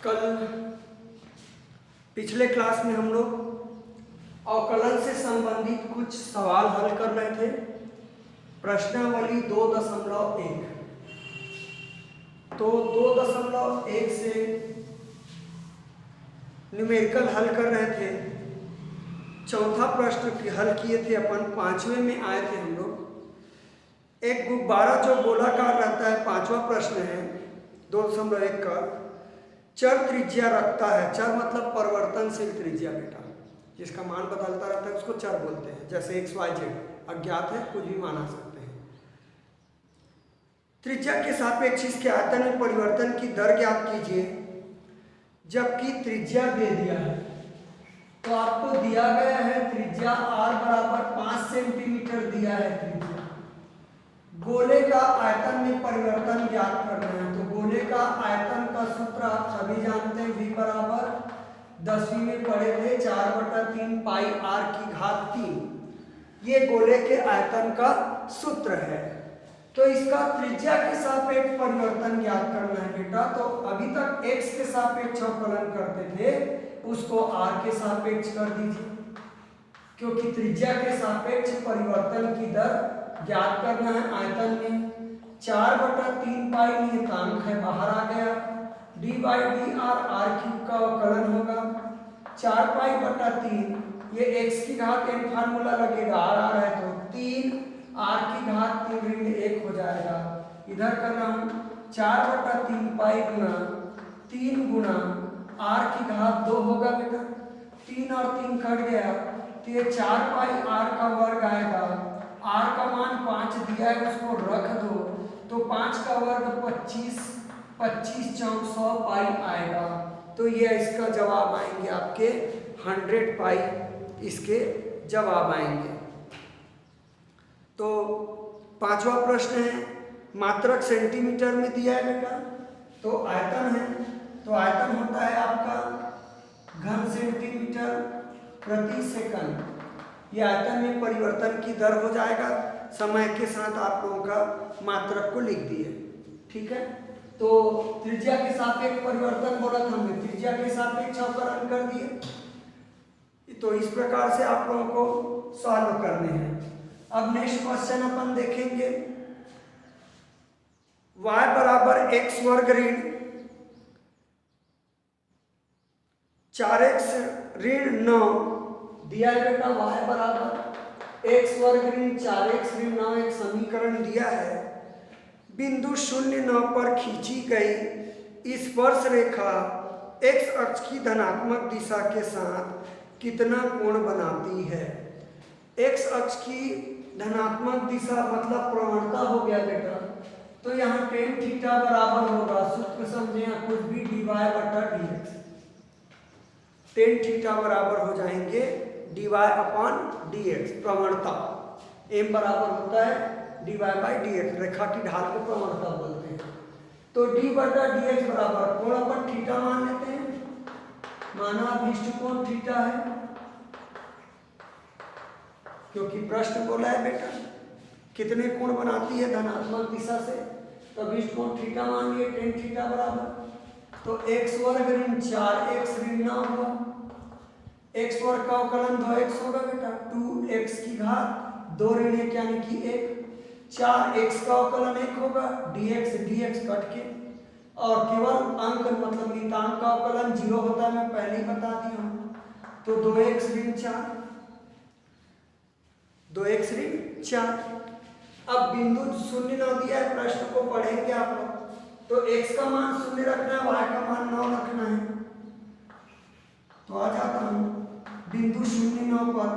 कल पिछले क्लास में हम लोग अवकलन से संबंधित कुछ सवाल हल कर रहे थे। प्रश्नावली 2.1 तो 2.1 से न्यूमेरिकल हल कर रहे थे। चौथा प्रश्न हल किए थे अपन, पांचवें में आए थे हम लोग। एक गुब्बारा जो गोलाकार रहता है, पांचवा प्रश्न है 2.1 का। चर त्रिज्या रखता है, चर मतलब परिवर्तनशील त्रिज्या बेटा, जिसका मान बदलता रहता है उसको चर बोलते हैं। जैसे XYZ अज्ञात है, कुछ भी माना सकते हैं। त्रिज्या के सापेक्ष इसके आयतन में परिवर्तन की दर ज्ञात कीजिए। जबकि त्रिज्या दे दिया है, तो आपको दिया गया है त्रिज्या r बराबर 5 सेंटीमीटर दिया है त्रिज्या। गोले का आयतन में परिवर्तन ज्ञात करना है, तो गोले का आयतन का सूत्र आप सभी जानते हैं, v बराबर 10वीं में पढ़े थे 4/3 पाई r की घात 3। ये गोले के आयतन का सूत्र है। तो इसका त्रिज्या के सापेक्ष परिवर्तन ज्ञात करना है बेटा। तो अभी तक x के सापेक्ष अवकलन करते थे, उसको r के सापेक्ष कर दीजिए, क्योंकि त्रिज्या के सापेक्ष परिवर्तन की दर ज्ञात करना है। आयतन में 4/3 पाई नियतांक है, बाहर आ गया। d/dr r क्यूब का अवकलन होगा 4 पाई/3। ये x की घात n फार्मूला लगेगा, r आ रहा है तो 3 r की घात 3 ऋण 1 हो जाएगा। इधर कर रहा हूँ 4/3 पाई गुना 3 गुना r की घात 2 होगा बेटा। 3 और 3 कट गया, तो ये 4 पाई r का वर्ग आएगा। r का मान 5 दिया है, उसको रख दो, तो 5 का वर्ग 25, 25 चौक 100 पाई आएगा। तो ये इसका जवाब आएंगे आपके 100 पाई, इसके जवाब आएंगे। तो पांचवा प्रश्न है, मात्रक सेंटीमीटर में दिया है बेटा। तो आयतन है, तो आयतन होता है आपका घन सेंटीमीटर प्रति सेकंड। ये आयतन में परिवर्तन की दर हो जाएगा। समय के साथ आप लोगों का मात्रक को लिख दिए, ठीक है। तो त्रिज्या के सापेक्ष परिवर्तन बोला था हमने, त्रिज्या के सापेक्ष अवकलन कर दिए। तो इस प्रकार से आप लोगों को सॉल्व करने हैं। अब नेक्स्ट क्वेश्चन अपन देखेंगे। y बराबर x वर्ग ऋण 4x ऋण 9 दिया है बेटा। y बराबर x वर्ग ऋण 4x ऋण 9 एक समीकरण दिया है। बिंदु 0,9 पर खींची गई स्पर्श रेखा x अक्ष की धनात्मक दिशा के साथ कितना कोण बनाती है। x अक्ष की धनात्मक दिशा मतलब प्रवणता हो गया बेटा। तो यहाँ tan थीटा बराबर होगा, सूत्र समझे, कुछ भी dy/dx। tan थीटा बराबर हो जाएंगे dy/dx, प्रवणता। m बराबर होता है dy/dx, रेखा की ढाल को प्रवणता बोलते हैं। तो d/dx बराबर कोण अपन थीटा मान लेते हैं, माना अभिष्ट कोण थीटा है, क्योंकि प्रश्न बोला है बेटा कितने कोण बनाती है धनात्मक दिशा से, तो अभिष्ट कोण थीटा मान लिए। tan थीटा बराबर, तो x वर्ग ऋण 4x ऋण 9 हुआ। x वर्ग का अवकलन 2x होगा बेटा, 2x की घात 2 ऋण 1 यानी कि 1। 4x का अवकलन 1 होगा, dx कट के, और केवल अंक मतलब नियतांक का अवकलन 0 होता है, मैं पहले ही बता दिया हूँ। तो 2x ऋण 4, 2x ऋण 4। अब बिंदु 0,9 दिया है, प्रश्न को पढ़ेंगे आप लोग। तो x का मान 0 रखना है, y का मान 9 रखना है। तो आ जाता हूं बिंदु 0,9 पर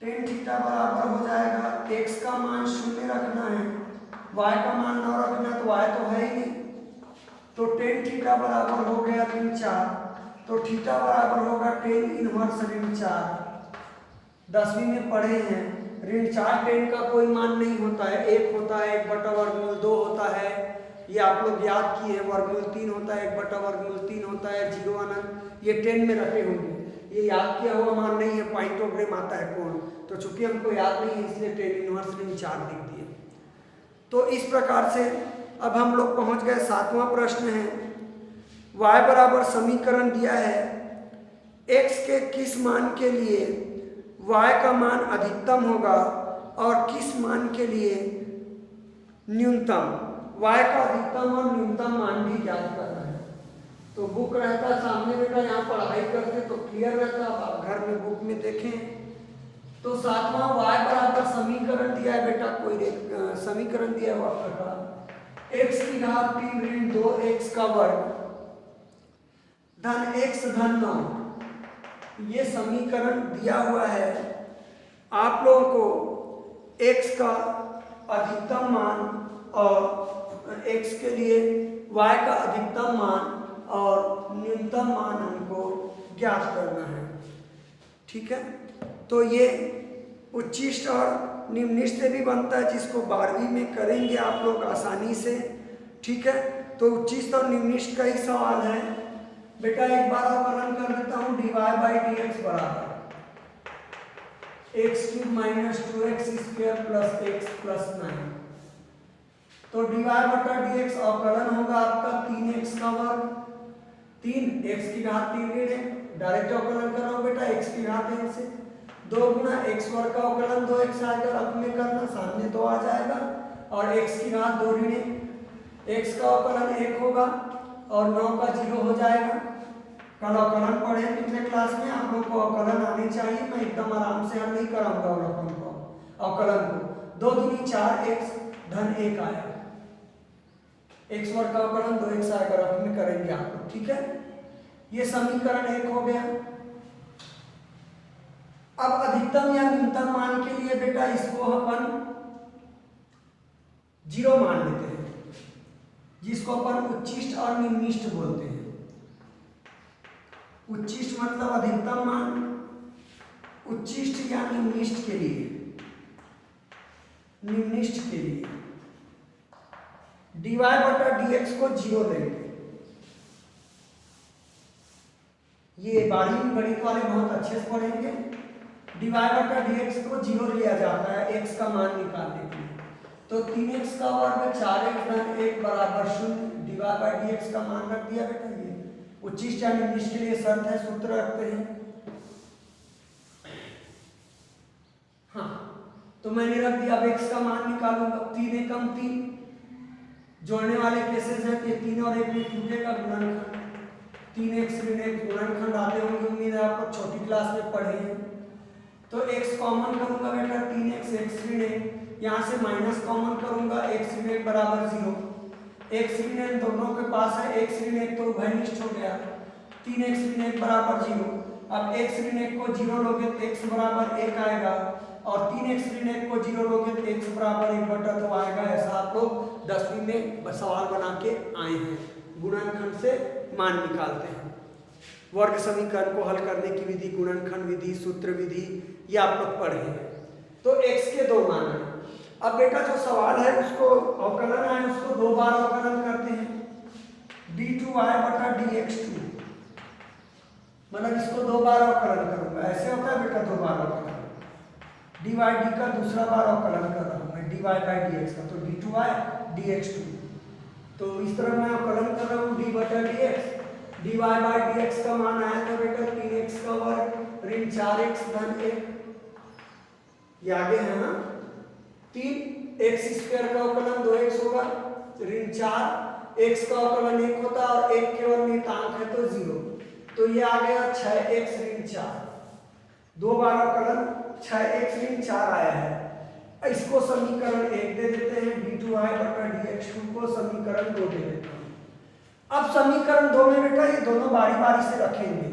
tan थीटा बराबर हो जाएगा, x का मान 0 रखना है, y का मान 9 रखना है, तो y तो है ही नहीं। तो tan थीटा बराबर हो गया ऋण 4, तो थीटा बराबर होगा tan इनवर्स ऋण 4। 10वीं में पढ़े हैं ऋण 4 tan का कोई मान नहीं होता है, 1 होता है, 1/2 होता है। ये आप लोग याद किए हैं, वर्गमूल 3 होता है, 1/3 होता है, 0 अनंत, ये 10 में रखे होंगे। ये याद किया हुआ मान नहीं है, पाइथागोरस आता है कोण, तो चूंकि हमको याद नहीं है इसलिए tan इनवर्स ऋण 4 लिख दिए। तो इस प्रकार से अब हम लोग पहुंच गए 7वां प्रश्न है। y बराबर समीकरण दिया है x के किस मान के लिए y का मान अधिकतम होगा और किस मान के लिए न्यूनतम, y का अधिकतम और न्यूनतम मान भी ज्ञात करना है। तो बुक रहता सामने बेटा, यहाँ पढ़ाई करते तो क्लियर रहता, आप घर में बुक में देखें। तो सातवां y बराबर समीकरण दिया है बेटा, कोई समीकरण दिया हुआ प्रकार x की घात 3 ऋण 2x का वर्ग धन x धन 9, ये समीकरण दिया हुआ है। आप लोगों को x का अधिकतम मान और x के लिए y का अधिकतम मान और न्यूनतम मान हमको ज्ञात करना है, ठीक है। तो ये उच्चिष्ट और निम्निष्ठ से भी बनता है, जिसको 12वीं में करेंगे आप लोग आसानी से, ठीक है। तो उच्चिष्ट और निम्निष्ठ का ही सवाल है बेटा। एक बार अवकलन कर देता हूँ, dy बाई डी एक्स बराबर x cube minus 2x square plus x plus 9। तो dy बटा डी एक्स अवकलन होगा आपका 3x का वर्ग, 3x की घात 3 ऋण 1, डायरेक्ट अवकलन कर रहा हूँ बेटा, x की घात 1 से 2 गुना x वर्ग का अवकलन 2x आएगा, अपने करना सामने 2 आ जाएगा, और x की घात 2 ऋण 1, x का अवकलन 1 होगा और 9 का 0 हो जाएगा। कल अवकलन पढ़े पिछले क्लास में, आप लोग को अवकलन आनी चाहिए, मैं एकदम आराम से हल नहीं कराऊंगा अवलोकन को, अवकलन को। 2 दूनी 4x धन 1 आया, x वर्ग का अवकलन 2x आएगा, रफ में करेंगे आप लोग, ठीक है। ये समीकरण 1 हो गया। अब अधिकतम या न्यूनतम मान के लिए बेटा इसको अपन 0 मान लेते हैं, जिसको अपन उच्चिष्ट और निम्निष्ठ बोलते हैं। उच्चिष्ट मतलब अधिकतम मान, उच्चिष्ट या निम्निष्ठ के लिए, निम्निष्ठ के लिए dy बटा dx को 0 लेंगे। ये 12वीं गणित वाले बहुत अच्छे से पढ़ेंगे। dy बटा dx को 0 लिया जाता है x का मान निकालने के लिए। तो 3x का वर्ग 4x धन 1 बराबर 0, dy बाई dx का मान रख दिया बेटा। ये उच्चिष्ट या निम्निष्ठ के लिए शर्त है, सूत्र रखते हैं। हाँ, तो मैंने रख दिया, अब x का मान निकालूंगा। 3 एकम 3, जोड़ने वाले केसेस है कि 3 और 1 में टूटेगा गुणनखंड, 3x ऋण 1 गुणनखंड आते होंगे, उम्मीद है आप लोग छोटी क्लास में पढ़े हैं। तो x कॉमन करूंगा बेटा, 3x x ऋण 1, यहाँ से माइनस कॉमन करूंगा, x ऋण 1 बराबर 0, x ऋण 1 दोनों के पास है, x ऋण 1 तो उभयनिष्ठ हो गया, 3x ऋण 1 बराबर 0। अब x ऋण 1 को 0 लोगे तो x बराबर 1 आएगा, और 3x ऋण 1 को 0 लोगे तो x बराबर 1 बटा 2 आएगा। ऐसा आप लोग 10वीं में सवाल बना के आए हैं, गुणनखंड से मान निकालते हैं। वर्ग समीकरण को हल करने की विधि, गुणनखंड विधि, सूत्र विधि, ये आप लोग पढ़े हैं। तो x के 2 मान है। अब बेटा जो सवाल है उसको अवकलन है, उसको 2 बार अवकलन करते हैं। d2y बटा dx2, मतलब इसको 2 बार अवकलन करूंगा, ऐसे होता है बेटा 2 बार अवकलन। dy d का दूसरा बार अवकलन कर रहा हूं मैं, dy बाई dx का, तो d2y dx2। तो इस तरह मैं अवकलन कर रहा हूँ d बटा dx, dy बाई dx का मान आया था बेटा 3x का वर्ग ऋण 4x धन 1, ये आगे है ना, 3x स्क्वायर का अवकलन 2x होगा, ऋण 4x का अवकलन 1 होता है, और 1 केवल नियतांक है तो 0, तो ये आ गया 6x ऋण 4। 2 बार अवकलन 6x ऋण 4 आया है। इसको समीकरण 1 दे देते हैं, d2y बटा dx2 को समीकरण 2 दे देते हैं। अब समीकरण 2 में बेटा ये दोनों बारी बारी से रखेंगे,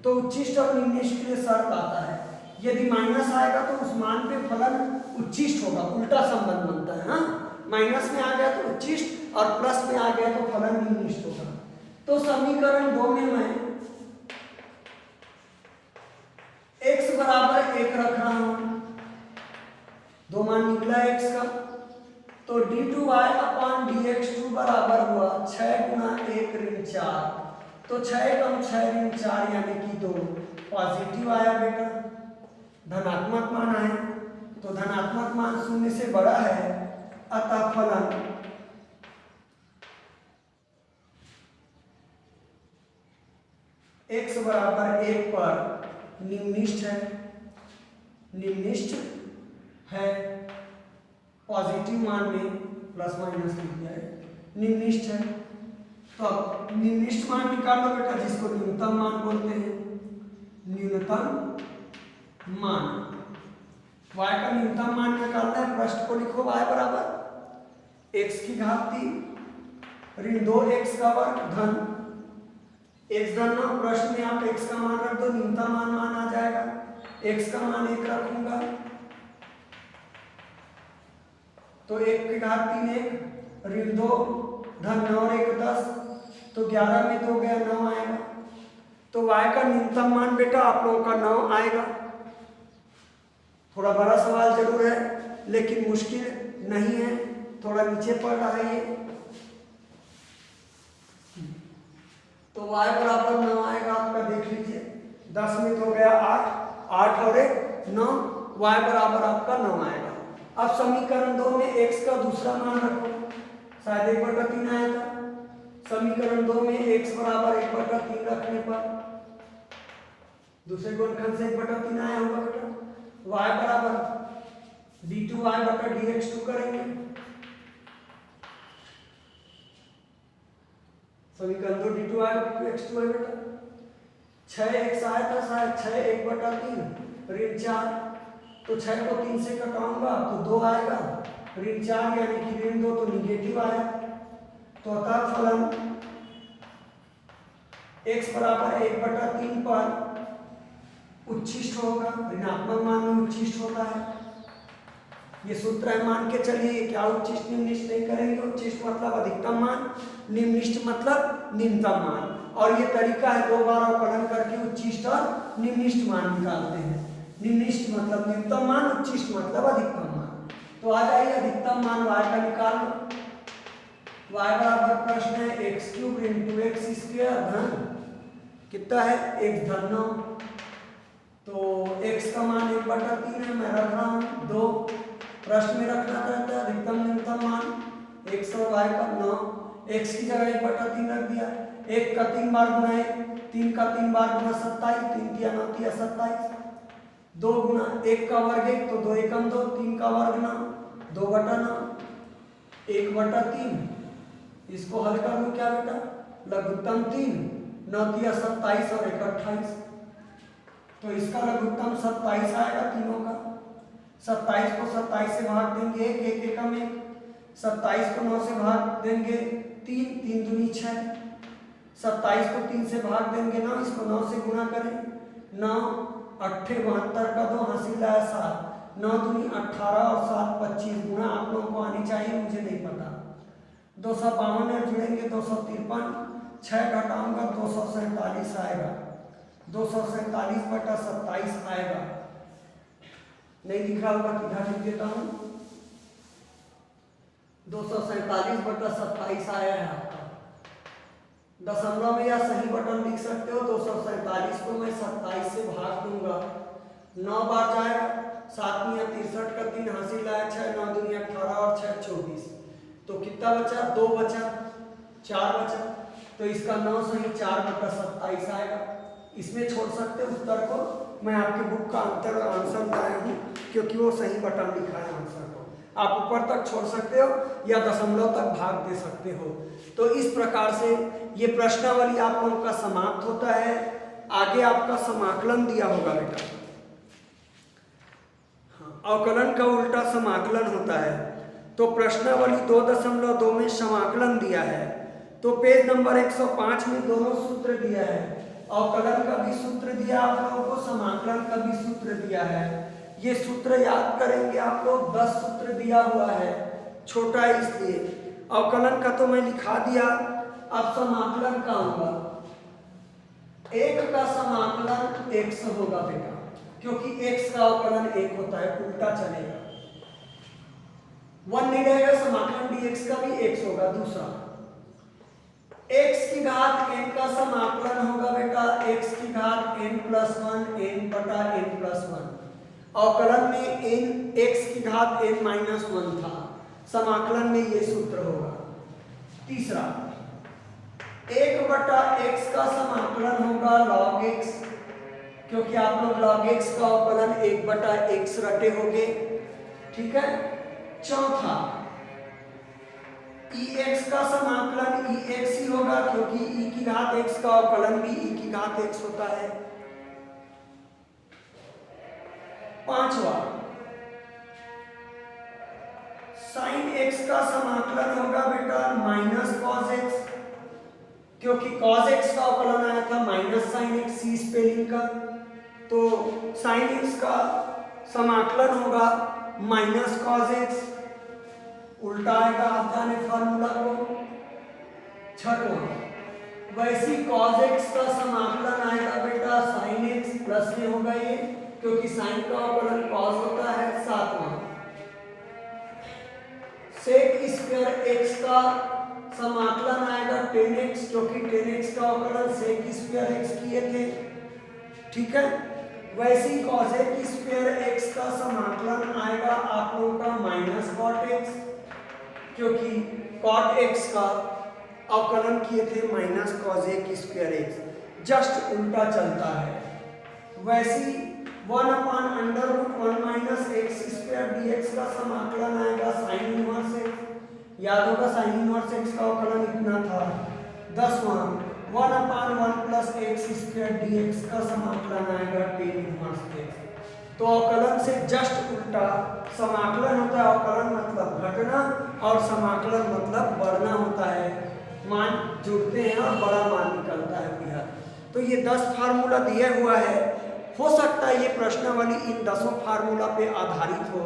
तो उच्चिष्ट और निम्निष्ठ के लिए शर्त आता है, यदि माइनस आएगा तो उस मान पे फलन उच्चिष्ट होगा, उल्टा संबंध बनता है। हाँ, माइनस में आ गया तो उच्चिष्ट और प्लस में आ गया तो फलन निम्निष्ठ होगा। तो समीकरण 2 में मैं x बराबर 1 रख रहा हूं, 2 मान निकला x का, तो d2y अपान dx2 बराबर हुआ 6 गुना 1 ऋण 4, तो 6 कम 6 ऋण 4 यानी कि 2, पॉजिटिव आया बेटा, धनात्मक मान आए, तो धनात्मक मान 0 से बड़ा है, अतः फलन बराबर 1 पर निम्निष्ठ है, पॉजिटिव मान में प्लस माइनस लिख दिया है, निम्निष्ठ है। तो अब निम्निष्ठ मान निकालो बेटा, जिसको न्यूनतम मान बोलते हैं। न्यूनतम मान, y का न्यूनतम मान निकालना है। प्रश्न को लिखो y बराबर x की घात 3 ऋण 2x का वर्ग धन x धन 9। प्रश्न में आप x का मान रख दो, न्यूनतम मान आ जाएगा। x का मान 1 रखूंगा तो 1 की घात 3 1 ऋण 2 धन 9 और 1 10, तो 11 में 2 गया 9 आएगा। तो y का न्यूनतम मान बेटा आप लोगों का 9 आएगा। थोड़ा बड़ा सवाल जरूर है लेकिन मुश्किल नहीं है, थोड़ा नीचे पड़ रहा है ये। तो y बराबर 9 आएगा आपका, देख लीजिए 10 में 2 गया 8, 8 और 1 9, y बराबर आपका 9 आएगा। अब समीकरण 2 में x का दूसरा मान रखो, शायद 1/3 आया था। समीकरण 2 में x बराबर 1/3 रखने पर दूसरे गुणनखंड से 1/3 आया होगा बेटा। y बराबर d2y/dx2 करेंगे। समीकरण 2 d2y/dx2 है बेटा। 6x आया था शायद, 6 1/3 ऋण 4, तो 6 को 3 से कटाऊंगा तो 2 आएगा, ऋण 4 यानी कि ऋण 2 तो निगेटिव आया। तो अतः फलन x बराबर 1/3 पर उच्छिष्ट होगा, ऋणात्मक मान में उच्छिष्ट होता है। ये सूत्र है, मान के चलिए क्या उच्छिष्ट निम्निष्ट नहीं करेंगे। उच्छिष्ट मतलब अधिकतम मान, निम्निष्ट मतलब निम्नतम मान। और ये तरीका है 2 बार अवकलन करके उच्छिष्ट और निम्निष्ट मान निकालते हैं। निम्निष्ट मतलब न्यूनतम मान, उच्छिष्ट मतलब अधिकतम मान। तो आ जाइए अधिकतम मान y का निकाल लो। y बराबर प्रश्न है x³ × 2x² धन कितना है, x धन 9। तो x का मान 1/3 है, मैं रख रहा हूँ 2। प्रश्न में रखना रहता है अधिकतम न्यूनतम मान x और y का 9, x की जगह 1/3 रख दिया। 1 का 3 बार गुना 1, 3 का 3 बार गुना 27, 3 × 9 = 27। 2 गुना 1 का वर्ग 1 तो 2 एकम 2, 3 का वर्ग 9, 2/9, 1/3। इसको हल कर लूँ क्या बेटा, लघुत्तम 3, 9 × 27 और 1 28। तो इसका लघुत्तम 27 आएगा तीनों का। 27 को 27 से भाग देंगे 1, 1 एकम 1। 27 को 9 से भाग देंगे 3, 3 दूनी 6। 27 को 3 से भाग देंगे 9, इसको 9 से गुणा करें 9 8 72 का 2 हासिल आया 7, 9 दूनी 18 और 7 25। गुणा आप लोगों को आनी चाहिए, मुझे नहीं पता। 252 में जुड़ेंगे 253, 6 घटाऊंगा 247 आएगा। 247/27 आएगा। नहीं लिख रहा होगा कि लिख देता हूँ, 247/27 आया है आपका। दशमलव में या सही बटन लिख सकते हो। 247 को मैं 27 से भाग दूंगा, 9 बार जाएगा, 7 × 63 का 3 हासिल आया 6, 9 दूनी 18 और 6 24। तो कितना बचा, 2 बचा, 4 बचा। तो इसका 9 सही 4/27 आएगा। इसमें छोड़ सकते हो उत्तर को, मैं आपके बुक का आंसर बताया हूँ क्योंकि वो सही बटन लिखा है आंसर को। आप ऊपर तक छोड़ सकते हो या दशमलव तक भाग दे सकते हो। तो इस प्रकार से ये प्रश्नावली आप लोगों का समाप्त होता है। आगे आपका समाकलन दिया होगा बेटा, अवकलन का उल्टा समाकलन होता है। तो प्रश्नावली 2.2 में समाकलन दिया है। तो पेज नंबर 105 में दोनों सूत्र दिया है, अवकलन का भी सूत्र दिया आप लोगों को, समाकलन का भी सूत्र दिया है। ये सूत्र याद करेंगे आप लोग, 10 सूत्र दिया हुआ है, छोटा है इसलिए। अवकलन का तो मैं लिखा दिया, अब समाकलन का होगा। 1 का समाकलन x होगा बेटा, क्योंकि x का अवकलन 1 होता है, उल्टा चलेगा। 1 नहीं रहेगा, समाकलन dx का भी x होगा। दूसरा x की घात n का समाकलन होगा बेटा, x की घात n+1 n/n+1। अवकलन में n x की घात n-1 था, समाकलन में ये सूत्र होगा। तीसरा 1/x का समाकलन होगा log x, क्योंकि आप लोग log x का अवकलन 1/x रटे होगे। ठीक है। चौथा ex का समाकलन ex ही होगा, क्योंकि e की घात x का अवकलन भी e की घात x होता है। पांचवा sin x का समाकलन होगा बेटा माइनस cos x, क्योंकि cos x का अवकलन आया था माइनस sin x सी स्पेलिंग का, तो sin x का समाकलन होगा माइनस cos x, उल्टा आएगा, आप जाने फार्मूला को। छठवां वैसी cos x का समाकलन आएगा बेटा sin x प्लस में होगा ये, क्योंकि sin का अवकलन cos होता है। सातवां sec स्क्वायर x का समाकलन आएगा tan x, क्योंकि tan x का अवकलन sec स्क्वायर x किए थे। ठीक है। वैसी cosec स्क्वायर x का समाकलन आएगा आप लोगों का माइनस cot x, क्योंकि cot x का अवकलन किए थे minus cosec square x, just उल्टा चलता है। वैसी 1/√1 माइनस x स्क्वायर dx का समाकलन आएगा sin इनवर्स x, याद होगा sin इनवर्स x का अवकलन इतना था। 10वां 1/1 प्लस x स्क्वायर dx का समाकलन आएगा tan इनवर्स x। तो अवकलन से जस्ट उल्टा समाकलन होता है, अवकलन मतलब घटना और समाकलन मतलब बढ़ना होता है। मान जुड़ते हैं और बड़ा मान निकलता है भैया। तो ये 10 फार्मूला दिया हुआ है, हो सकता है ये प्रश्नावली इन 10 फार्मूला पे आधारित हो,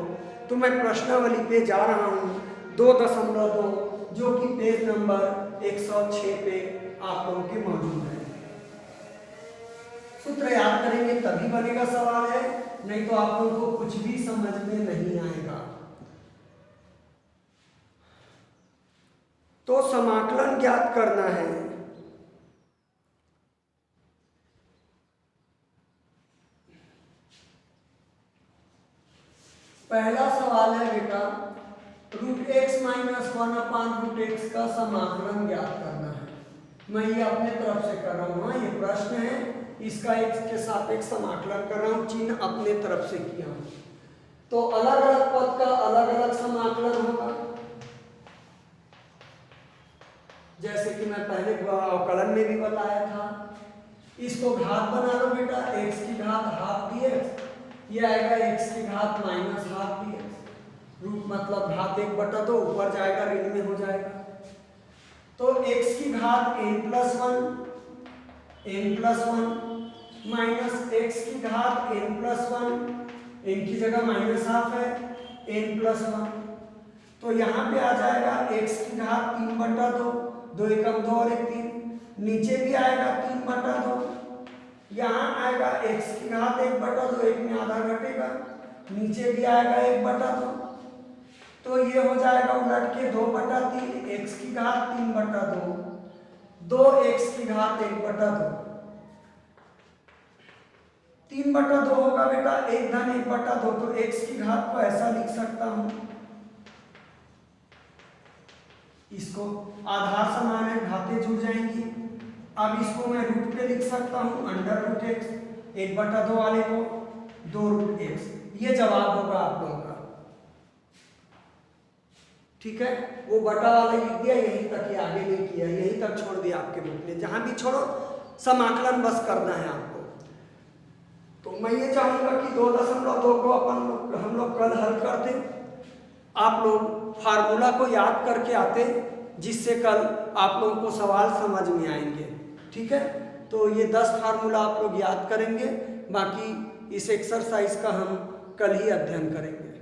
तो मैं प्रश्नावली पे जा रहा हूँ 2.2, जो कि पेज नंबर 106 पे आप लोगों के मौजूद है। सूत्र याद करेंगे तभी बनेगा सवाल है, नहीं तो आप लोगों को कुछ भी समझ में नहीं आएगा। तो समाकलन ज्ञात करना है। पहला सवाल है बेटा √x - 1/√x का समाकलन ज्ञात करना है। मैं ये अपने तरफ से कर रहा हूँ, ये प्रश्न है, इसका x के सापेक्ष समाकलन कर रहा हूँ, चिन्ह अपने तरफ से किया हूँ। तो अलग अलग पद का अलग अलग समाकलन होगा, जैसे कि मैं पहले अवकलन में भी बताया था। इसको घात बना लो बेटा, x की घात हाफ dx, ये आएगा x की घात माइनस हाफ dx, रूट मतलब घात 1/2 ऊपर जाएगा ऋण में हो जाएगा। तो x की घात n+1 माइनस x की घात n+1, n की जगह माइनस हाफ है, n+1, तो यहाँ पे आ जाएगा x की घात 3/2, 2 एकम 2 और 1 3, नीचे भी आएगा 3/2, यहाँ आएगा x की घात 1/2, 1 में आधा घटेगा, नीचे भी आएगा 1/2, तो ये हो जाएगा उलट के 2/3, x की घात 3/2, 2x की घात 1/2, 3/2 होगा बेटा 1 धन 1/2, तो x की घात को ऐसा लिख सकता हूं, इसको आधार समान है, घातें जुड़ जाएंगी। अब इसको मैं रूट पे लिख सकता हूं, √x, 1/2 वाले को 2√x, ये जवाब होगा आप लोगों का। ठीक है, वो बटा वाला लिख दिया, यहीं तक ही, आगे नहीं किया, यहीं तक छोड़ दिया आपके बुक में, जहां भी छोड़ो समाकलन बस करना है आपको। तो मैं ये चाहूंगा कि 2.2 को हम लोग कल हल करते, आप लोग फार्मूला को याद करके आते, जिससे कल आप लोगों को सवाल समझ में आएंगे। ठीक है, तो ये 10 फार्मूला आप लोग याद करेंगे, बाकी इस एक्सरसाइज का हम कल ही अध्ययन करेंगे।